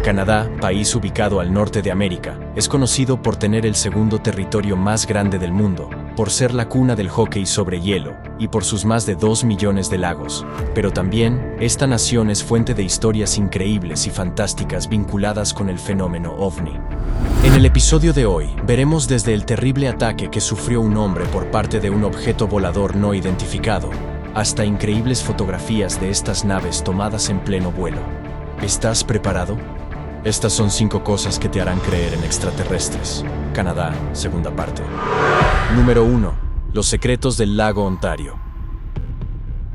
Canadá, país ubicado al norte de América, es conocido por tener el segundo territorio más grande del mundo, por ser la cuna del hockey sobre hielo, y por sus más de 2 millones de lagos. Pero también, esta nación es fuente de historias increíbles y fantásticas vinculadas con el fenómeno OVNI. En el episodio de hoy, veremos desde el terrible ataque que sufrió un hombre por parte de un objeto volador no identificado, hasta increíbles fotografías de estas naves tomadas en pleno vuelo. ¿Estás preparado? Estas son 5 cosas que te harán creer en extraterrestres. Canadá, segunda parte. Número 1. Los secretos del lago Ontario.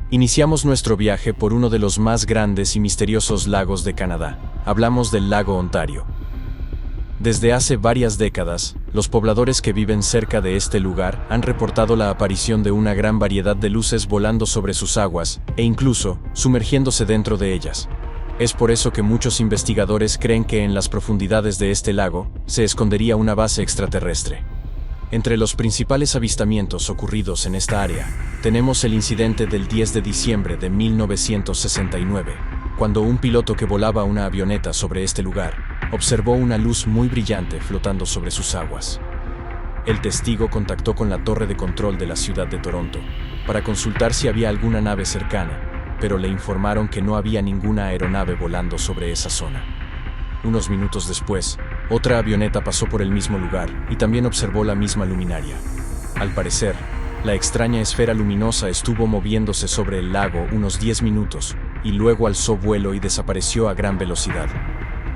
Iniciamos nuestro viaje por uno de los más grandes y misteriosos lagos de Canadá. Hablamos del lago Ontario. Desde hace varias décadas, los pobladores que viven cerca de este lugar han reportado la aparición de una gran variedad de luces volando sobre sus aguas, e incluso sumergiéndose dentro de ellas. Es por eso que muchos investigadores creen que en las profundidades de este lago se escondería una base extraterrestre. Entre los principales avistamientos ocurridos en esta área, tenemos el incidente del 10 de diciembre de 1969, cuando un piloto que volaba una avioneta sobre este lugar observó una luz muy brillante flotando sobre sus aguas. El testigo contactó con la torre de control de la ciudad de Toronto para consultar si había alguna nave cercana, pero le informaron que no había ninguna aeronave volando sobre esa zona. Unos minutos después, otra avioneta pasó por el mismo lugar y también observó la misma luminaria. Al parecer, la extraña esfera luminosa estuvo moviéndose sobre el lago unos 10 minutos y luego alzó vuelo y desapareció a gran velocidad.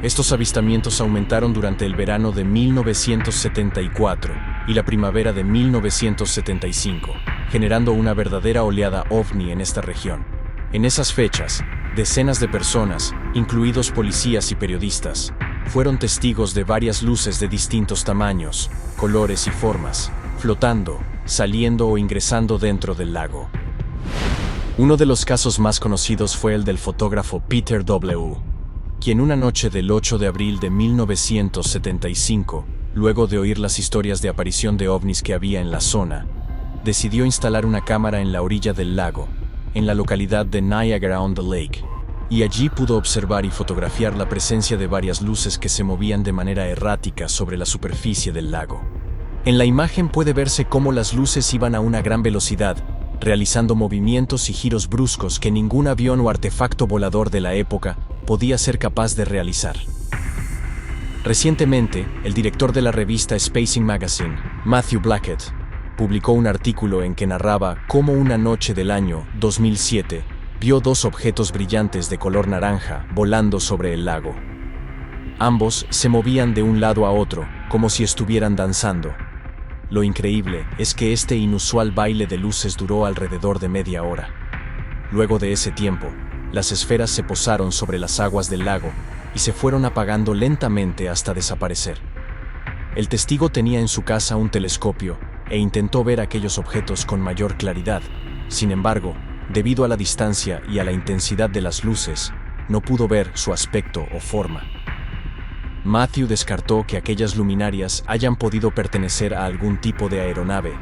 Estos avistamientos aumentaron durante el verano de 1974 y la primavera de 1975, generando una verdadera oleada OVNI en esta región. En esas fechas, decenas de personas, incluidos policías y periodistas, fueron testigos de varias luces de distintos tamaños, colores y formas, flotando, saliendo o ingresando dentro del lago. Uno de los casos más conocidos fue el del fotógrafo Peter W., quien una noche del 8 de abril de 1975, luego de oír las historias de aparición de ovnis que había en la zona, decidió instalar una cámara en la orilla del lago, en la localidad de Niagara-on-the-Lake, y allí pudo observar y fotografiar la presencia de varias luces que se movían de manera errática sobre la superficie del lago. En la imagen puede verse cómo las luces iban a una gran velocidad, realizando movimientos y giros bruscos que ningún avión o artefacto volador de la época podía ser capaz de realizar. Recientemente, el director de la revista Spacing Magazine, Matthew Blackett, publicó un artículo en que narraba cómo una noche del año 2007 vio 2 objetos brillantes de color naranja volando sobre el lago. Ambos se movían de un lado a otro, como si estuvieran danzando. Lo increíble es que este inusual baile de luces duró alrededor de media hora. Luego de ese tiempo, las esferas se posaron sobre las aguas del lago y se fueron apagando lentamente hasta desaparecer. El testigo tenía en su casa un telescopio e intentó ver aquellos objetos con mayor claridad. Sin embargo, debido a la distancia y a la intensidad de las luces, no pudo ver su aspecto o forma. Matthew descartó que aquellas luminarias hayan podido pertenecer a algún tipo de aeronave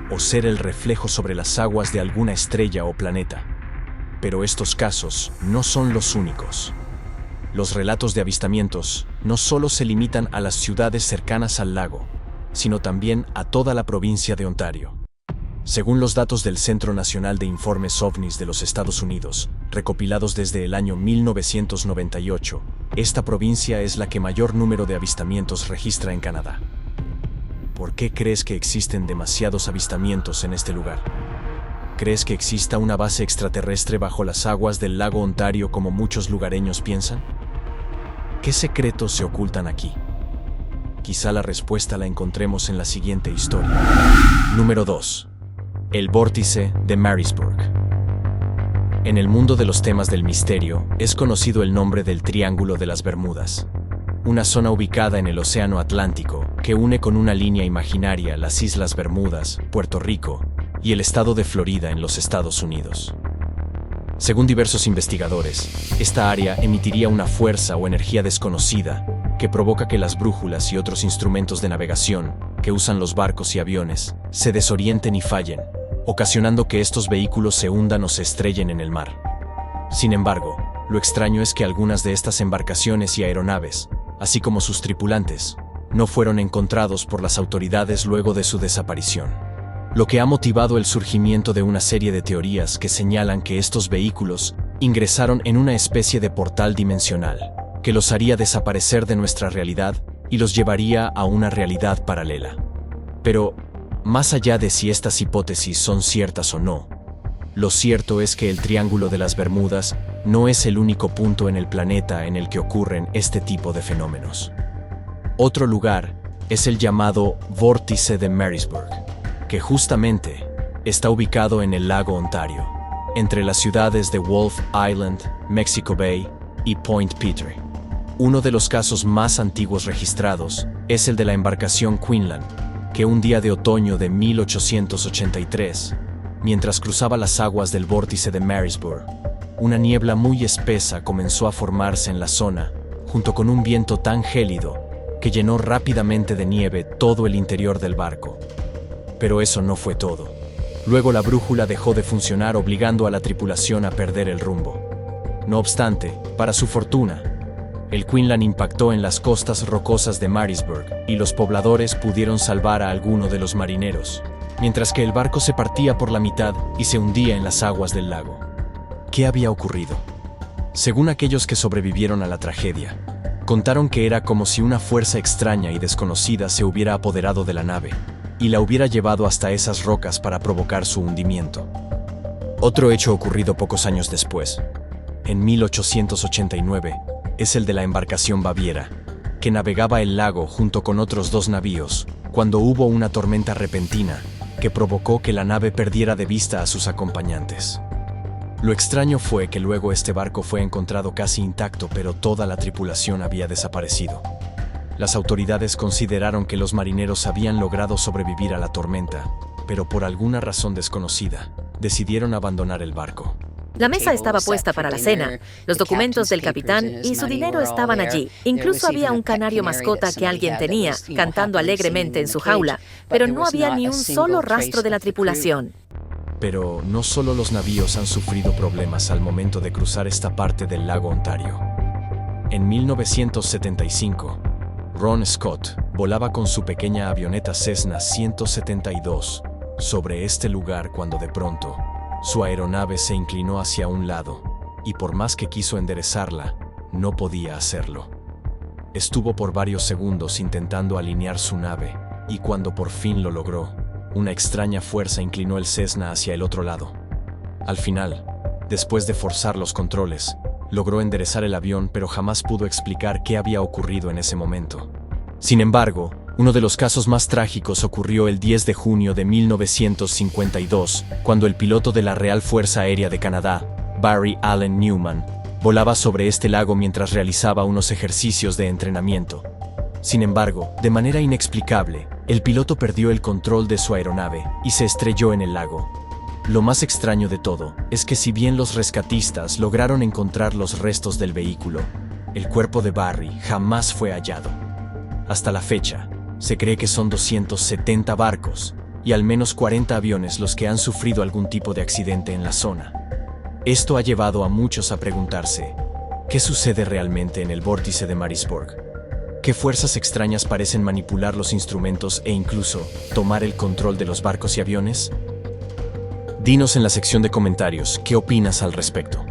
o ser el reflejo sobre las aguas de alguna estrella o planeta. Pero estos casos no son los únicos. Los relatos de avistamientos no solo se limitan a las ciudades cercanas al lago, sino también a toda la provincia de Ontario. Según los datos del Centro Nacional de Informes OVNIs de los Estados Unidos, recopilados desde el año 1998, esta provincia es la que mayor número de avistamientos registra en Canadá. ¿Por qué crees que existen demasiados avistamientos en este lugar? ¿Crees que exista una base extraterrestre bajo las aguas del lago Ontario como muchos lugareños piensan? ¿Qué secretos se ocultan aquí? Quizá la respuesta la encontremos en la siguiente historia. Número 2. El vórtice de Marisburg. En el mundo de los temas del misterio, es conocido el nombre del Triángulo de las Bermudas, una zona ubicada en el Océano Atlántico que une con una línea imaginaria las Islas Bermudas, Puerto Rico y el estado de Florida en los Estados Unidos. Según diversos investigadores, esta área emitiría una fuerza o energía desconocida que provoca que las brújulas y otros instrumentos de navegación que usan los barcos y aviones se desorienten y fallen, ocasionando que estos vehículos se hundan o se estrellen en el mar. Sin embargo, Lo extraño es que algunas de estas embarcaciones y aeronaves, así como sus tripulantes, no fueron encontrados por las autoridades luego de su desaparición. Lo que ha motivado el surgimiento de una serie de teorías que señalan que estos vehículos ingresaron en una especie de portal dimensional, que los haría desaparecer de nuestra realidad y los llevaría a una realidad paralela. Pero, más allá de si estas hipótesis son ciertas o no, lo cierto es que el Triángulo de las Bermudas no es el único punto en el planeta en el que ocurren este tipo de fenómenos. Otro lugar es el llamado Vórtice de Marisburg, que justamente está ubicado en el lago Ontario, entre las ciudades de Wolf Island, Mexico Bay y Point Petre. Uno de los casos más antiguos registrados es el de la embarcación Quinlan, que un día de otoño de 1883, mientras cruzaba las aguas del Vórtice de Marisburg, una niebla muy espesa comenzó a formarse en la zona, junto con un viento tan gélido que llenó rápidamente de nieve todo el interior del barco. Pero eso no fue todo. Luego la brújula dejó de funcionar, obligando a la tripulación a perder el rumbo. No obstante, para su fortuna, el Quinlan impactó en las costas rocosas de Marisburg y los pobladores pudieron salvar a alguno de los marineros, mientras que el barco se partía por la mitad y se hundía en las aguas del lago. ¿Qué había ocurrido? Según aquellos que sobrevivieron a la tragedia, contaron que era como si una fuerza extraña y desconocida se hubiera apoderado de la nave y la hubiera llevado hasta esas rocas para provocar su hundimiento. Otro hecho ocurrido pocos años después, en 1889, es el de la embarcación Baviera, que navegaba el lago junto con otros 2 navíos, cuando hubo una tormenta repentina que provocó que la nave perdiera de vista a sus acompañantes. Lo extraño fue que luego este barco fue encontrado casi intacto, pero toda la tripulación había desaparecido. Las autoridades consideraron que los marineros habían logrado sobrevivir a la tormenta, pero por alguna razón desconocida, decidieron abandonar el barco. La mesa estaba puesta para la cena, los documentos del capitán y su dinero estaban allí. Incluso había un canario mascota que alguien tenía, cantando alegremente en su jaula, pero no había ni un solo rastro de la tripulación. Pero no solo los navíos han sufrido problemas al momento de cruzar esta parte del lago Ontario. En 1975, Ron Scott volaba con su pequeña avioneta Cessna 172 sobre este lugar cuando de pronto su aeronave se inclinó hacia un lado y por más que quiso enderezarla, no podía hacerlo. Estuvo por varios segundos intentando alinear su nave y cuando por fin lo logró, una extraña fuerza inclinó el Cessna hacia el otro lado. Al final, después de forzar los controles, logró enderezar el avión, pero jamás pudo explicar qué había ocurrido en ese momento. Sin embargo, uno de los casos más trágicos ocurrió el 10 de junio de 1952, cuando el piloto de la Real Fuerza Aérea de Canadá, Barry Allen Newman, volaba sobre este lago mientras realizaba unos ejercicios de entrenamiento. Sin embargo, de manera inexplicable, el piloto perdió el control de su aeronave y se estrelló en el lago. Lo más extraño de todo es que si bien los rescatistas lograron encontrar los restos del vehículo, el cuerpo de Barry jamás fue hallado. Hasta la fecha, se cree que son 270 barcos y al menos 40 aviones los que han sufrido algún tipo de accidente en la zona. Esto ha llevado a muchos a preguntarse, ¿qué sucede realmente en el Vórtice de Marisburg? ¿Qué fuerzas extrañas parecen manipular los instrumentos e incluso tomar el control de los barcos y aviones? Dinos en la sección de comentarios qué opinas al respecto.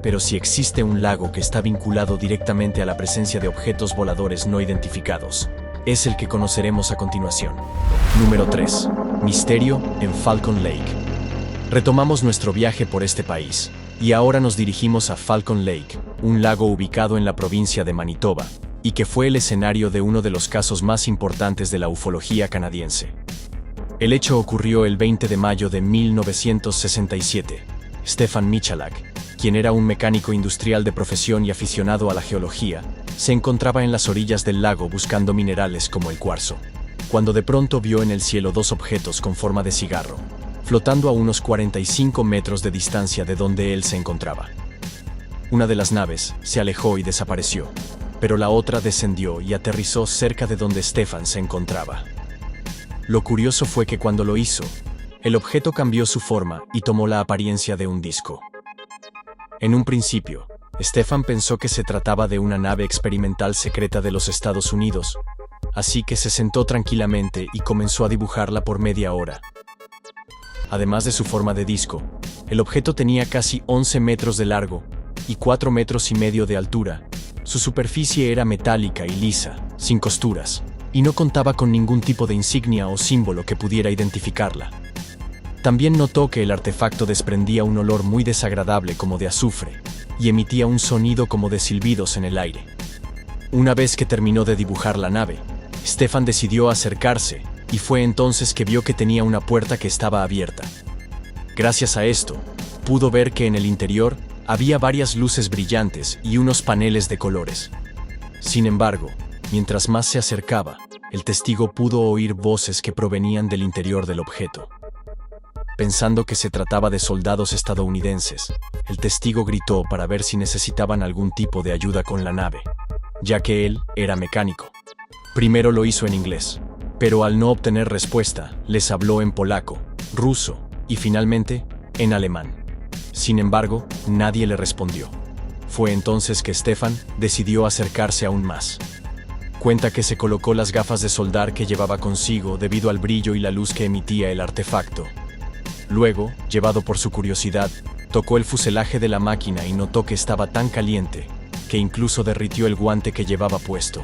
Pero si existe un lago que está vinculado directamente a la presencia de objetos voladores no identificados, es el que conoceremos a continuación. Número 3. Misterio en Falcon Lake. Retomamos nuestro viaje por este país, y ahora nos dirigimos a Falcon Lake, un lago ubicado en la provincia de Manitoba, y que fue el escenario de uno de los casos más importantes de la ufología canadiense. El hecho ocurrió el 20 de mayo de 1967. Stefan Michalak, quien era un mecánico industrial de profesión y aficionado a la geología, se encontraba en las orillas del lago buscando minerales como el cuarzo, cuando de pronto vio en el cielo 2 objetos con forma de cigarro, flotando a unos 45 metros de distancia de donde él se encontraba. Una de las naves se alejó y desapareció, pero la otra descendió y aterrizó cerca de donde Stefan se encontraba. Lo curioso fue que cuando lo hizo, el objeto cambió su forma y tomó la apariencia de un disco. En un principio, Stefan pensó que se trataba de una nave experimental secreta de los Estados Unidos, así que se sentó tranquilamente y comenzó a dibujarla por media hora. Además de su forma de disco, el objeto tenía casi 11 metros de largo y 4,5 metros de altura. Su superficie era metálica y lisa, sin costuras, y no contaba con ningún tipo de insignia o símbolo que pudiera identificarla. También notó que el artefacto desprendía un olor muy desagradable como de azufre, y emitía un sonido como de silbidos en el aire. Una vez que terminó de dibujar la nave, Stefan decidió acercarse, y fue entonces que vio que tenía una puerta que estaba abierta. Gracias a esto, pudo ver que en el interior había varias luces brillantes y unos paneles de colores. Sin embargo, mientras más se acercaba, el testigo pudo oír voces que provenían del interior del objeto. Pensando que se trataba de soldados estadounidenses, el testigo gritó para ver si necesitaban algún tipo de ayuda con la nave, ya que él era mecánico. Primero lo hizo en inglés, pero al no obtener respuesta, les habló en polaco, ruso y finalmente en alemán. Sin embargo, nadie le respondió. Fue entonces que Stefan decidió acercarse aún más. Cuenta que se colocó las gafas de soldar que llevaba consigo debido al brillo y la luz que emitía el artefacto. Luego, llevado por su curiosidad, tocó el fuselaje de la máquina y notó que estaba tan caliente que incluso derritió el guante que llevaba puesto.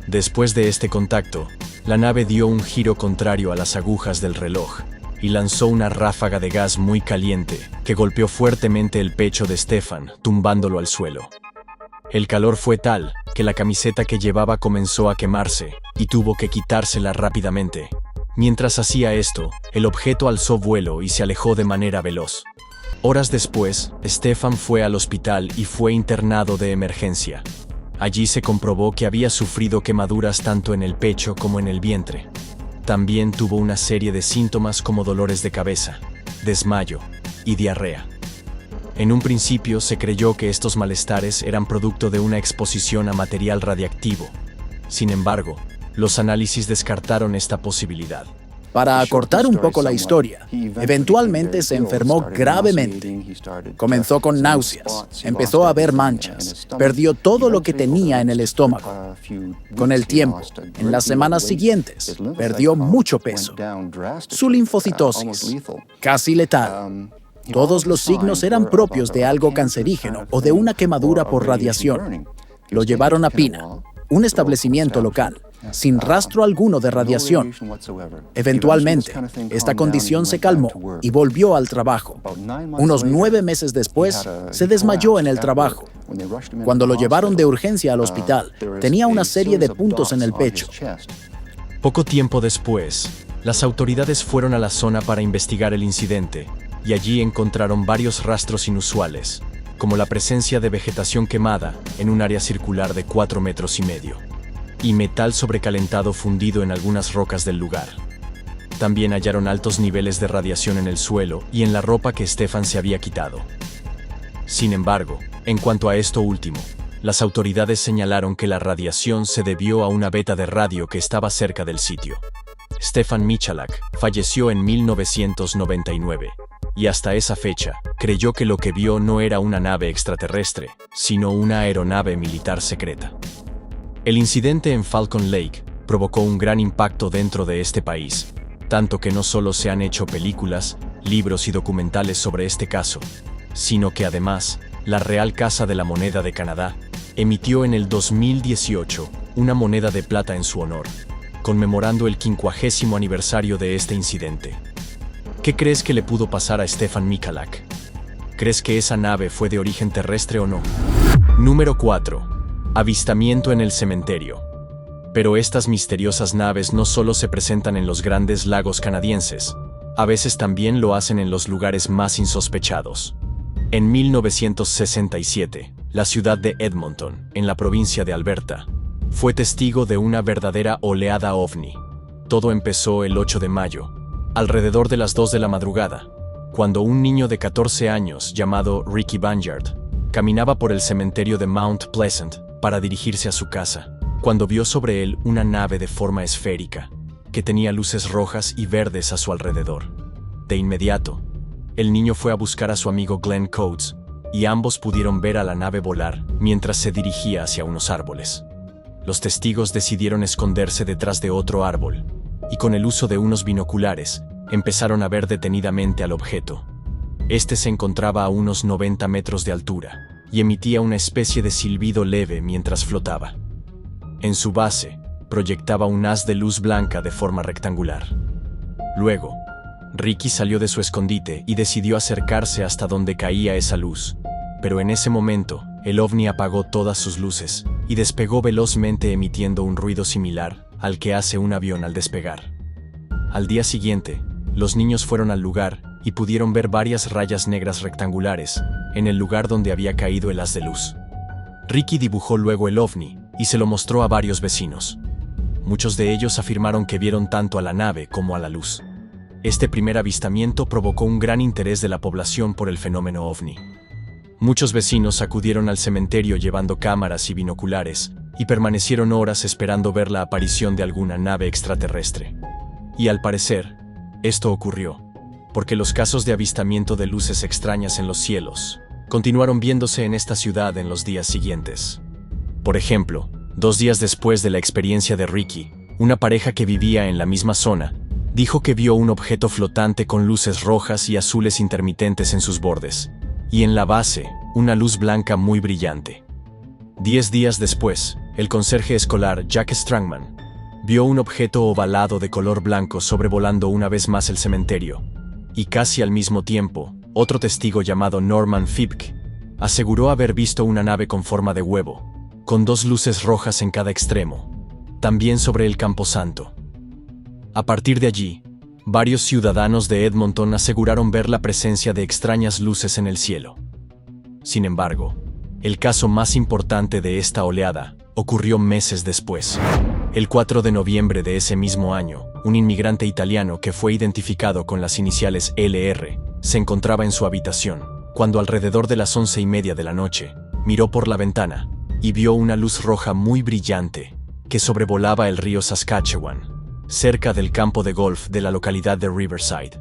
Después de este contacto, la nave dio un giro contrario a las agujas del reloj y lanzó una ráfaga de gas muy caliente que golpeó fuertemente el pecho de Stefan, tumbándolo al suelo. El calor fue tal que la camiseta que llevaba comenzó a quemarse y tuvo que quitársela rápidamente. Mientras hacía esto, el objeto alzó vuelo y se alejó de manera veloz. Horas después, Stefan fue al hospital y fue internado de emergencia. Allí se comprobó que había sufrido quemaduras tanto en el pecho como en el vientre. También tuvo una serie de síntomas como dolores de cabeza, desmayo y diarrea. En un principio se creyó que estos malestares eran producto de una exposición a material radiactivo. Sin embargo, los análisis descartaron esta posibilidad. Para acortar un poco la historia, eventualmente se enfermó gravemente. Comenzó con náuseas, empezó a ver manchas, perdió todo lo que tenía en el estómago. Con el tiempo, en las semanas siguientes, perdió mucho peso. Su linfocitosis, casi letal. Todos los signos eran propios de algo cancerígeno o de una quemadura por radiación. Lo llevaron a Pina, un establecimiento local, sin rastro alguno de radiación. Eventualmente, esta condición se calmó y volvió al trabajo. Unos 9 meses después, se desmayó en el trabajo. Cuando lo llevaron de urgencia al hospital, tenía una serie de puntos en el pecho. Poco tiempo después, las autoridades fueron a la zona para investigar el incidente, y allí encontraron varios rastros inusuales, como la presencia de vegetación quemada en un área circular de 4,5 metros, y metal sobrecalentado fundido en algunas rocas del lugar. También hallaron altos niveles de radiación en el suelo y en la ropa que Stefan se había quitado. Sin embargo, en cuanto a esto último, las autoridades señalaron que la radiación se debió a una veta de radio que estaba cerca del sitio. Stefan Michalak falleció en 1999, y hasta esa fecha, creyó que lo que vio no era una nave extraterrestre, sino una aeronave militar secreta. El incidente en Falcon Lake provocó un gran impacto dentro de este país, tanto que no solo se han hecho películas, libros y documentales sobre este caso, sino que además, la Real Casa de la Moneda de Canadá emitió en el 2018 una moneda de plata en su honor, conmemorando el 50º aniversario de este incidente. ¿Qué crees que le pudo pasar a Stefan Michalak? ¿Crees que esa nave fue de origen terrestre o no? Número 4. Avistamiento en el cementerio. Pero estas misteriosas naves no solo se presentan en los grandes lagos canadienses, a veces también lo hacen en los lugares más insospechados. En 1967, la ciudad de Edmonton, en la provincia de Alberta, fue testigo de una verdadera oleada ovni. Todo empezó el 8 de mayo, alrededor de las 2 de la madrugada, cuando un niño de 14 años llamado Ricky Banyard caminaba por el cementerio de Mount Pleasant para dirigirse a su casa, cuando vio sobre él una nave de forma esférica, que tenía luces rojas y verdes a su alrededor. De inmediato, el niño fue a buscar a su amigo Glenn Coates, y ambos pudieron ver a la nave volar mientras se dirigía hacia unos árboles. Los testigos decidieron esconderse detrás de otro árbol, y con el uso de unos binoculares, empezaron a ver detenidamente al objeto. Este se encontraba a unos 90 metros de altura, y emitía una especie de silbido leve mientras flotaba. En su base, proyectaba un haz de luz blanca de forma rectangular. Luego, Ricky salió de su escondite y decidió acercarse hasta donde caía esa luz, pero en ese momento, el ovni apagó todas sus luces y despegó velozmente emitiendo un ruido similar al que hace un avión al despegar. Al día siguiente, los niños fueron al lugar y pudieron ver varias rayas negras rectangulares en el lugar donde había caído el haz de luz. Ricky dibujó luego el ovni y se lo mostró a varios vecinos. Muchos de ellos afirmaron que vieron tanto a la nave como a la luz. Este primer avistamiento provocó un gran interés de la población por el fenómeno ovni. Muchos vecinos acudieron al cementerio llevando cámaras y binoculares y permanecieron horas esperando ver la aparición de alguna nave extraterrestre. Y al parecer, esto ocurrió, porque los casos de avistamiento de luces extrañas en los cielos continuaron viéndose en esta ciudad en los días siguientes. Por ejemplo, 2 días después de la experiencia de Ricky, una pareja que vivía en la misma zona dijo que vio un objeto flotante con luces rojas y azules intermitentes en sus bordes, y en la base, una luz blanca muy brillante. 10 días después, el conserje escolar Jack Strangman vio un objeto ovalado de color blanco sobrevolando una vez más el cementerio, y casi al mismo tiempo, otro testigo llamado Norman Fibke aseguró haber visto una nave con forma de huevo, con 2 luces rojas en cada extremo, también sobre el camposanto. A partir de allí, varios ciudadanos de Edmonton aseguraron ver la presencia de extrañas luces en el cielo. Sin embargo, el caso más importante de esta oleada ocurrió meses después. El 4 de noviembre de ese mismo año, un inmigrante italiano que fue identificado con las iniciales LR se encontraba en su habitación, cuando alrededor de las 11:30 de la noche, miró por la ventana y vio una luz roja muy brillante que sobrevolaba el río Saskatchewan, cerca del campo de golf de la localidad de Riverside.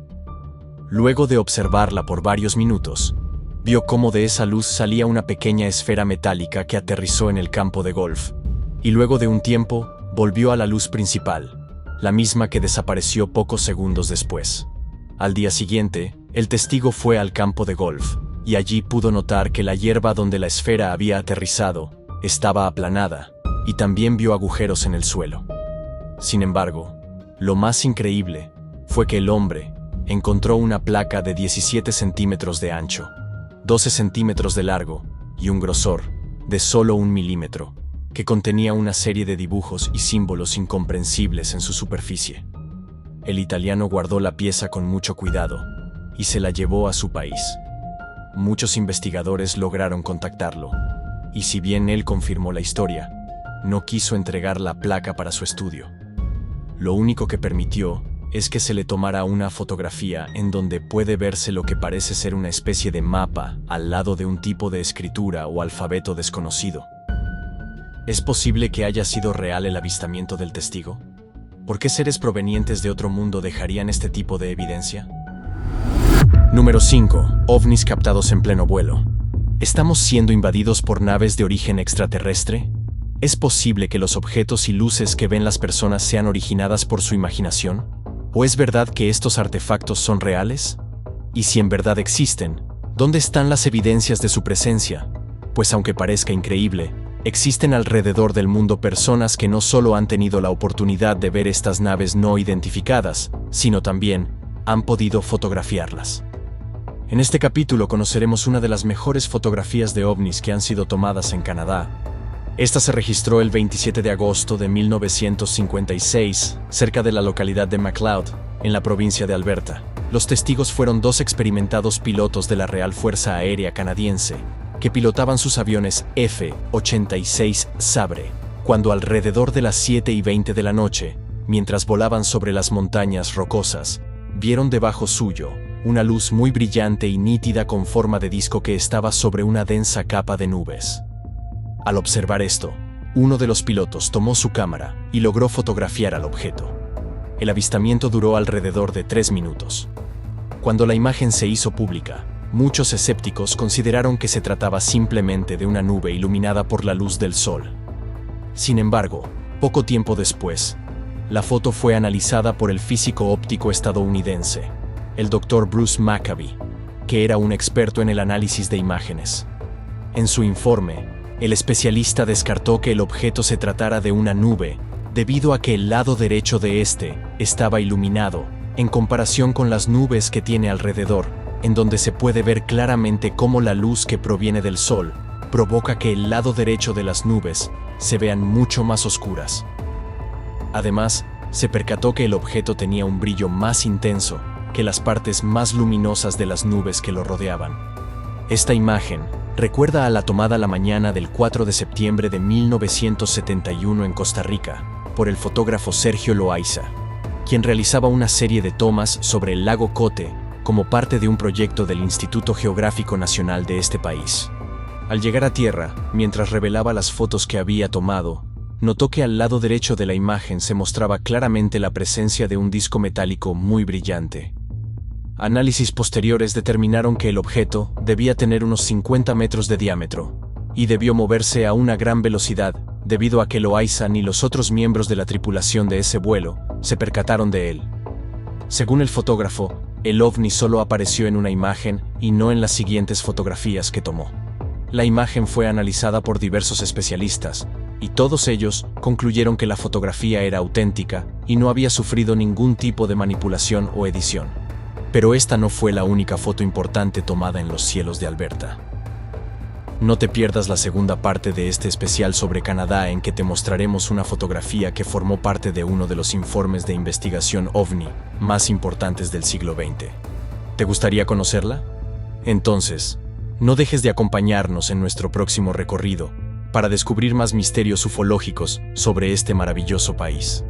Luego de observarla por varios minutos, vio cómo de esa luz salía una pequeña esfera metálica que aterrizó en el campo de golf, y luego de un tiempo volvió a la luz principal, la misma que desapareció pocos segundos después. Al día siguiente, el testigo fue al campo de golf, y allí pudo notar que la hierba donde la esfera había aterrizado estaba aplanada, y también vio agujeros en el suelo. Sin embargo, lo más increíble fue que el hombre encontró una placa de 17 centímetros de ancho, 12 centímetros de largo y un grosor de solo 1 milímetro, que contenía una serie de dibujos y símbolos incomprensibles en su superficie. El italiano guardó la pieza con mucho cuidado y se la llevó a su país. Muchos investigadores lograron contactarlo, y si bien él confirmó la historia, no quiso entregar la placa para su estudio. Lo único que permitió es que se le tomara una fotografía en donde puede verse lo que parece ser una especie de mapa al lado de un tipo de escritura o alfabeto desconocido. ¿Es posible que haya sido real el avistamiento del testigo? ¿Por qué seres provenientes de otro mundo dejarían este tipo de evidencia? Número 5. OVNIs captados en pleno vuelo. ¿Estamos siendo invadidos por naves de origen extraterrestre? ¿Es posible que los objetos y luces que ven las personas sean originadas por su imaginación? ¿O es verdad que estos artefactos son reales? Y si en verdad existen, ¿dónde están las evidencias de su presencia? Pues aunque parezca increíble, existen alrededor del mundo personas que no solo han tenido la oportunidad de ver estas naves no identificadas, sino también han podido fotografiarlas. En este capítulo conoceremos una de las mejores fotografías de ovnis que han sido tomadas en Canadá. Esta se registró el 27 de agosto de 1956, cerca de la localidad de McLeod, en la provincia de Alberta. Los testigos fueron 2 experimentados pilotos de la Real Fuerza Aérea Canadiense, que pilotaban sus aviones F-86 Sabre, cuando alrededor de las 7:20 de la noche, mientras volaban sobre las montañas rocosas, vieron debajo suyo una luz muy brillante y nítida con forma de disco que estaba sobre una densa capa de nubes. Al observar esto, uno de los pilotos tomó su cámara y logró fotografiar al objeto. El avistamiento duró alrededor de 3 minutos. Cuando la imagen se hizo pública, Muchos escépticos consideraron que se trataba simplemente de una nube iluminada por la luz del sol. Sin embargo, poco tiempo después, la foto fue analizada por el físico óptico estadounidense, el Dr. Bruce Maccabee, que era un experto en el análisis de imágenes. En su informe, el especialista descartó que el objeto se tratara de una nube, debido a que el lado derecho de este estaba iluminado, en comparación con las nubes que tiene alrededor, en donde se puede ver claramente cómo la luz que proviene del sol provoca que el lado derecho de las nubes se vean mucho más oscuras. Además, se percató que el objeto tenía un brillo más intenso que las partes más luminosas de las nubes que lo rodeaban. Esta imagen recuerda a la tomada la mañana del 4 de septiembre de 1971 en Costa Rica por el fotógrafo Sergio Loaiza, quien realizaba una serie de tomas sobre el lago Cote como parte de un proyecto del Instituto Geográfico Nacional de este país. Al llegar a tierra, mientras revelaba las fotos que había tomado, notó que al lado derecho de la imagen se mostraba claramente la presencia de un disco metálico muy brillante. Análisis posteriores determinaron que el objeto debía tener unos 50 metros de diámetro y debió moverse a una gran velocidad debido a que Loaiza ni los otros miembros de la tripulación de ese vuelo se percataron de él. Según el fotógrafo, el ovni solo apareció en una imagen y no en las siguientes fotografías que tomó. La imagen fue analizada por diversos especialistas, y todos ellos concluyeron que la fotografía era auténtica y no había sufrido ningún tipo de manipulación o edición. Pero esta no fue la única foto importante tomada en los cielos de Alberta. No te pierdas la segunda parte de este especial sobre Canadá, en que te mostraremos una fotografía que formó parte de uno de los informes de investigación OVNI más importantes del siglo XX. ¿Te gustaría conocerla? Entonces, no dejes de acompañarnos en nuestro próximo recorrido para descubrir más misterios ufológicos sobre este maravilloso país.